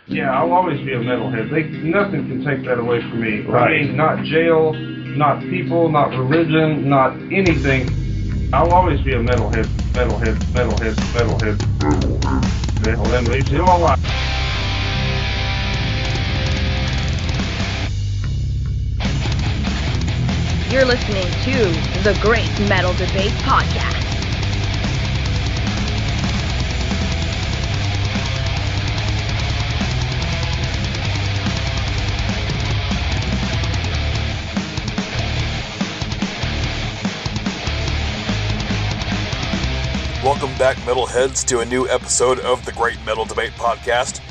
Yeah, I'll always be a metalhead. Nothing can take that away from me. Right. I mean, not jail, not people, not religion, not anything. I'll always be a metalhead. Metalhead leaves you all alive. You're listening to the Great Metal Debate Podcast. Welcome back, metalheads, to a new episode of the Great Metal Debate Podcast.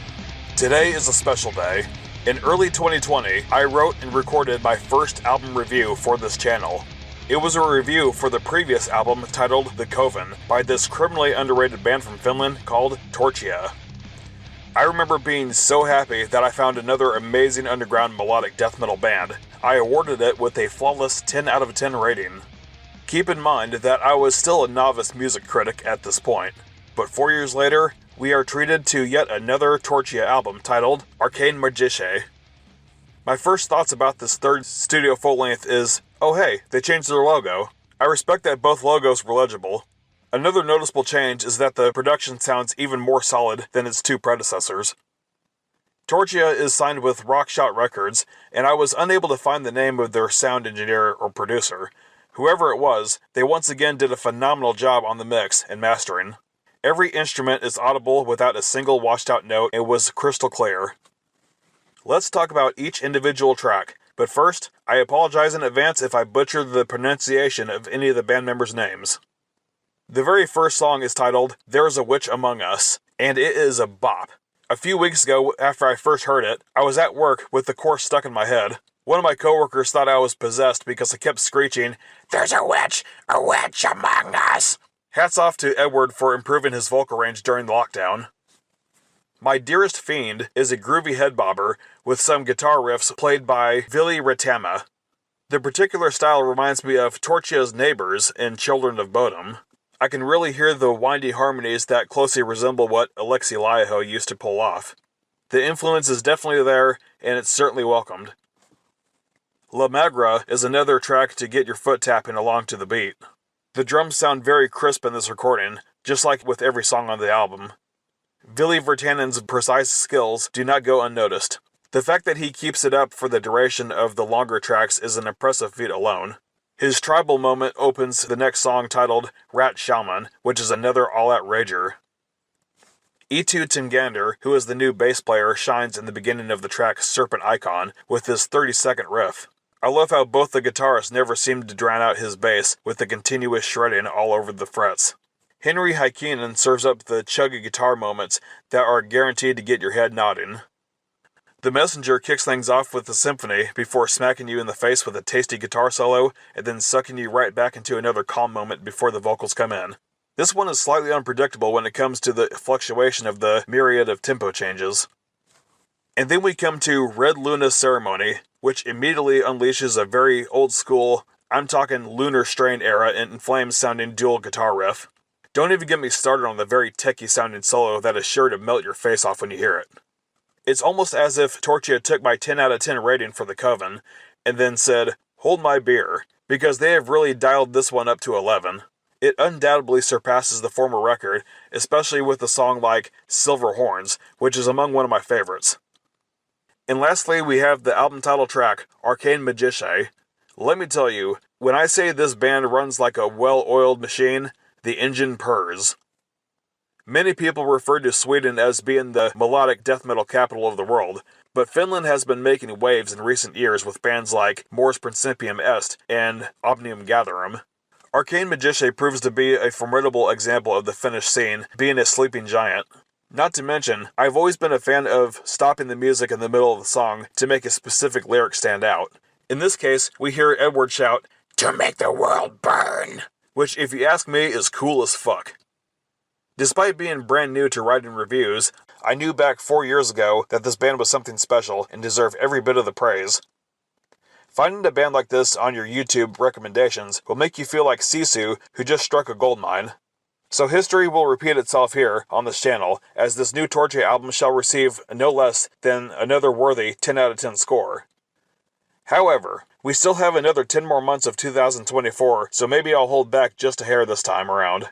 Today is a special day. In early 2020, I wrote and recorded my first album review for this channel. It was a review for the previous album titled The Coven by this criminally underrated band from Finland called Torchia. I remember being so happy that I found another amazing underground melodic death metal band. I awarded it with a flawless 10 out of 10 rating. Keep in mind that I was still a novice music critic at this point, but 4 years later, we are treated to yet another Torchia album titled Arcane Magicae. My first thoughts about this third studio full-length is, oh hey, they changed their logo. I respect that both logos were legible. Another noticeable change is that the production sounds even more solid than its two predecessors. Torchia is signed with Rockshot Records, and I was unable to find the name of their sound engineer or producer. Whoever it was, they once again did a phenomenal job on the mix and mastering. Every instrument is audible without a single washed out note and was crystal clear. Let's talk about each individual track, but first, I apologize in advance if I butcher the pronunciation of any of the band members' names. The very first song is titled There's a Witch Among Us, and it is a bop. A few weeks ago, after I first heard it, I was at work with the chorus stuck in my head. One of my coworkers thought I was possessed because I kept screeching, "There's a witch among us!" Hats off to Edward for improving his vocal range during the lockdown. My Dearest Fiend is a groovy head bobber with some guitar riffs played by Vili Ritama. The particular style reminds me of Torchia's neighbors in Children of Bodom. I can really hear the windy harmonies that closely resemble what Alexi Laiho used to pull off. The influence is definitely there, and it's certainly welcomed. La Magra is another track to get your foot tapping along to the beat. The drums sound very crisp in this recording, just like with every song on the album. Vili Virtanen's precise skills do not go unnoticed. The fact that he keeps it up for the duration of the longer tracks is an impressive feat alone. His tribal moment opens the next song titled Rat Shaman, which is another all-out rager. E2 Tingander, who is the new bass player, shines in the beginning of the track Serpent Icon with this 30-second riff. I love how both the guitarists never seem to drown out his bass with the continuous shredding all over the frets. Henry Heikkinen serves up the chuggy guitar moments that are guaranteed to get your head nodding. The Messenger kicks things off with the symphony before smacking you in the face with a tasty guitar solo and then sucking you right back into another calm moment before the vocals come in. This one is slightly unpredictable when it comes to the fluctuation of the myriad of tempo changes. And then we come to Red Luna Ceremony, which immediately unleashes a very old-school, I'm talking Lunar Strain era In Flames sounding dual guitar riff. Don't even get me started on the very techy sounding solo that is sure to melt your face off when you hear it. It's almost as if Torchia took my 10 out of 10 rating for the Coven, and then said, hold my beer, because they have really dialed this one up to 11. It undoubtedly surpasses the former record, especially with a song like Silver Horns, which is among one of my favorites. And lastly, we have the album title track, Arcane Magicae. Let me tell you, when I say this band runs like a well-oiled machine, the engine purrs. Many people refer to Sweden as being the melodic death metal capital of the world, but Finland has been making waves in recent years with bands like Mors Principium Est and Omnium Gatherum. Arcane Magicae proves to be a formidable example of the Finnish scene being a sleeping giant. Not to mention, I've always been a fan of stopping the music in the middle of the song to make a specific lyric stand out. In this case, we hear Edward shout, "To make the world burn," which, if you ask me, is cool as fuck. Despite being brand new to writing reviews, I knew back 4 years ago that this band was something special and deserved every bit of the praise. Finding a band like this on your YouTube recommendations will make you feel like Sisu, who just struck a gold mine. So history will repeat itself here on this channel, as this new Torchia album shall receive no less than another worthy 10 out of 10 score. However, we still have another 10 more months of 2024, so maybe I'll hold back just a hair this time around.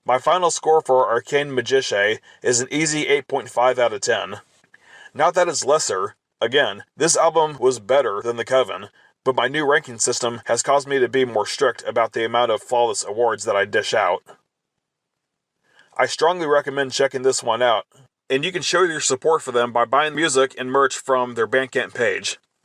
My final score for Arcane Magicae is an easy 8.5 out of 10. Not that it's lesser. Again, this album was better than the Coven, but my new ranking system has caused me to be more strict about the amount of flawless awards that I dish out. I strongly recommend checking this one out, and you can show your support for them by buying music and merch from their Bandcamp page.